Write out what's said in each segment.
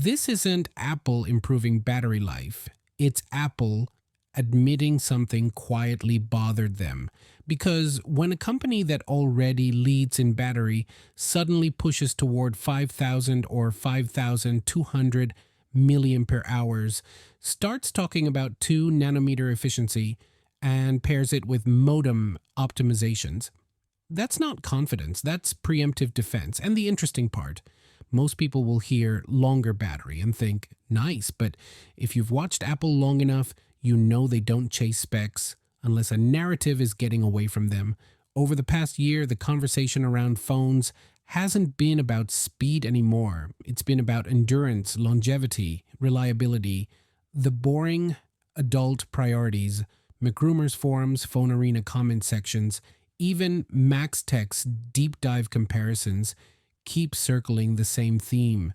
This isn't Apple improving battery life. It's Apple admitting something quietly bothered them. Because when a company that already leads in battery suddenly pushes toward 5,000 or 5,200 milliampere hours, starts talking about 2 nanometer efficiency, and pairs it with modem optimizations, that's not confidence, that's preemptive defense. And the interesting part, most people will hear longer battery and think, nice, but if you've watched Apple long enough, you know they don't chase specs unless a narrative is getting away from them. Over the past year, the conversation around phones hasn't been about speed anymore. It's been about endurance, longevity, reliability, the boring adult priorities, McRumors forums, Phone Arena comment sections, even Max Tech's deep dive comparisons keep circling the same theme.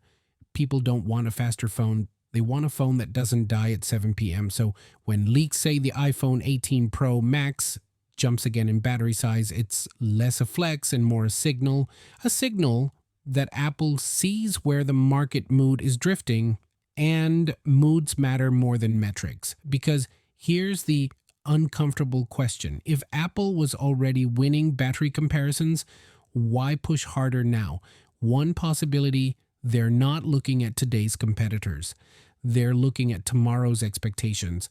People don't want a faster phone. They want a phone that doesn't die at 7 p.m. So when leaks say the iPhone 18 Pro Max jumps again in battery size, it's less a flex and more a signal that Apple sees where the market mood is drifting, and moods matter more than metrics. Because here's the uncomfortable question. If Apple was already winning battery comparisons, why push harder now? One possibility, they're not looking at today's competitors. They're looking at tomorrow's expectations.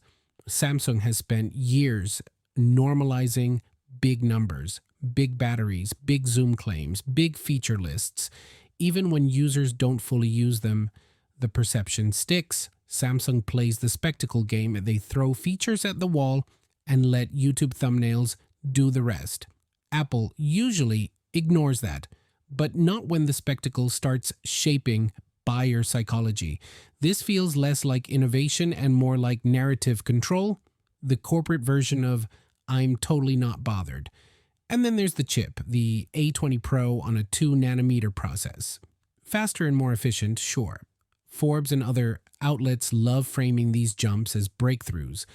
Samsung has spent years normalizing big numbers, big batteries, big zoom claims, big feature lists. Even when users don't fully use them, the perception sticks. Samsung plays the spectacle game. They throw features at the wall and let YouTube thumbnails do the rest. Apple usually ignores that, but not when the spectacle starts shaping buyer psychology. This feels less like innovation and more like narrative control, the corporate version of I'm totally not bothered. And then there's the chip, the A20 Pro on a 2 nanometer process. Faster and more efficient, sure. Forbes and other outlets love framing these jumps as breakthroughs,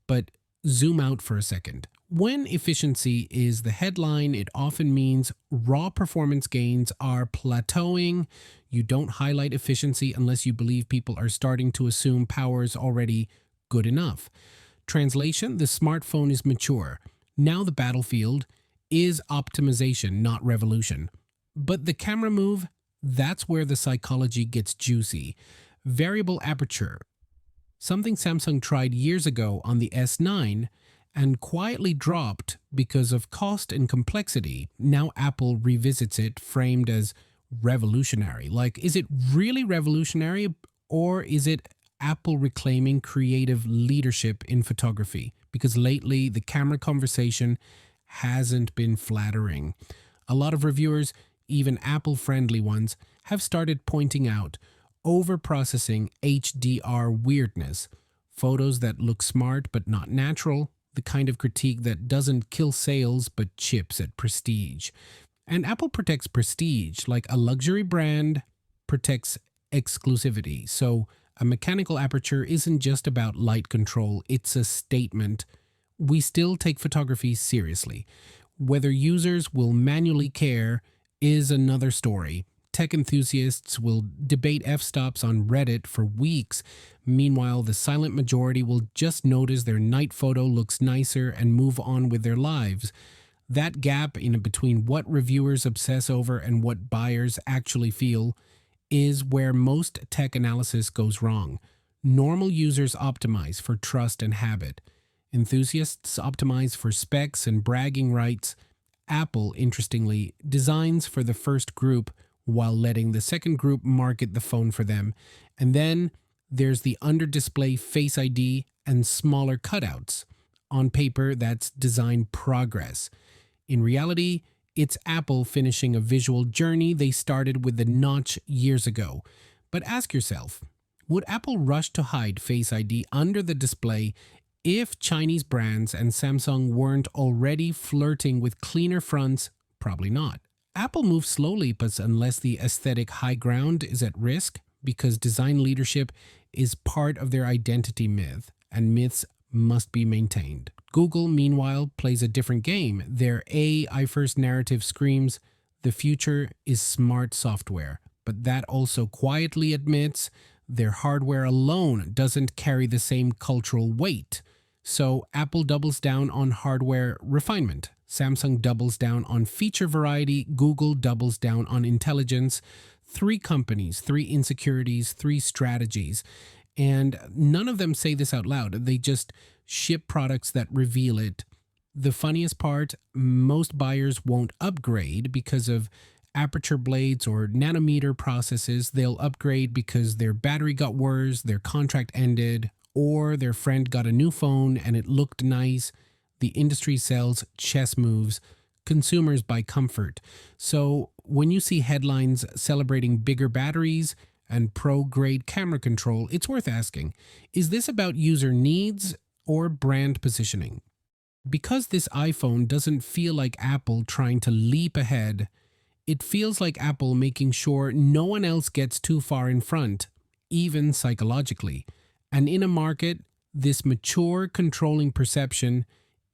but zoom out for a second. When efficiency is the headline, it often means raw performance gains are plateauing. You don't highlight efficiency unless you believe people are starting to assume power is already good enough. Translation, the smartphone is mature. Now the battlefield is optimization, not revolution. But the camera move, that's where the psychology gets juicy. Variable aperture, something Samsung tried years ago on the S9 and quietly dropped because of cost and complexity. Now Apple revisits it, framed as revolutionary. Like, is it really revolutionary, or is it Apple reclaiming creative leadership in photography? Because lately the camera conversation hasn't been flattering. A lot of reviewers, even Apple-friendly ones, have started pointing out over-processing HDR weirdness, photos that look smart but not natural, the kind of critique that doesn't kill sales but chips at prestige. And Apple protects prestige like a luxury brand protects exclusivity. So a mechanical aperture isn't just about light control, it's a statement. We still take photography seriously. Whether users will manually care is another story. Tech enthusiasts will debate f-stops on Reddit for weeks. Meanwhile, the silent majority will just notice their night photo looks nicer and move on with their lives. That gap in between what reviewers obsess over and what buyers actually feel is where most tech analysis goes wrong. Normal users optimize for trust and habit. Enthusiasts optimize for specs and bragging rights. Apple, interestingly, designs for the first group while letting the second group market the phone for them. And then there's the under-display Face ID and smaller cutouts. On paper, that's design progress. In reality, it's Apple finishing a visual journey they started with the notch years ago. But ask yourself, would Apple rush to hide Face ID under the display if Chinese brands and Samsung weren't already flirting with cleaner fronts? Probably not. Apple moves slowly, but unless the aesthetic high ground is at risk, because design leadership is part of their identity myth, and myths must be maintained. Google, meanwhile, plays a different game. Their AI first narrative screams, the future is smart software, but that also quietly admits their hardware alone doesn't carry the same cultural weight. So Apple doubles down on hardware refinement. Samsung doubles down on feature variety. Google doubles down on intelligence. Three companies, three insecurities, three strategies. And none of them say this out loud. They just ship products that reveal it. The funniest part, most buyers won't upgrade because of aperture blades or nanometer processes. They'll upgrade because their battery got worse, their contract ended, or their friend got a new phone and it looked nice. The industry sells chess moves. Consumers buy comfort. So when you see headlines celebrating bigger batteries and pro-grade camera control, it's worth asking, is this about user needs or brand positioning? Because this iPhone doesn't feel like Apple trying to leap ahead, it feels like Apple making sure no one else gets too far in front, even psychologically. And in a market, this mature, controlling perception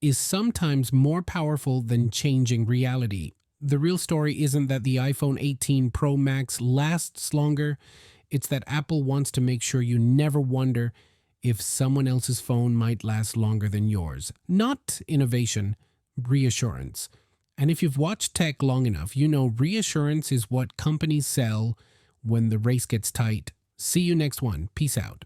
is sometimes more powerful than changing reality. The real story isn't that the iPhone 18 Pro Max lasts longer, it's that Apple wants to make sure you never wonder if someone else's phone might last longer than yours. Not innovation, reassurance. And if you've watched tech long enough, you know reassurance is what companies sell when the race gets tight. See you next one. Peace out.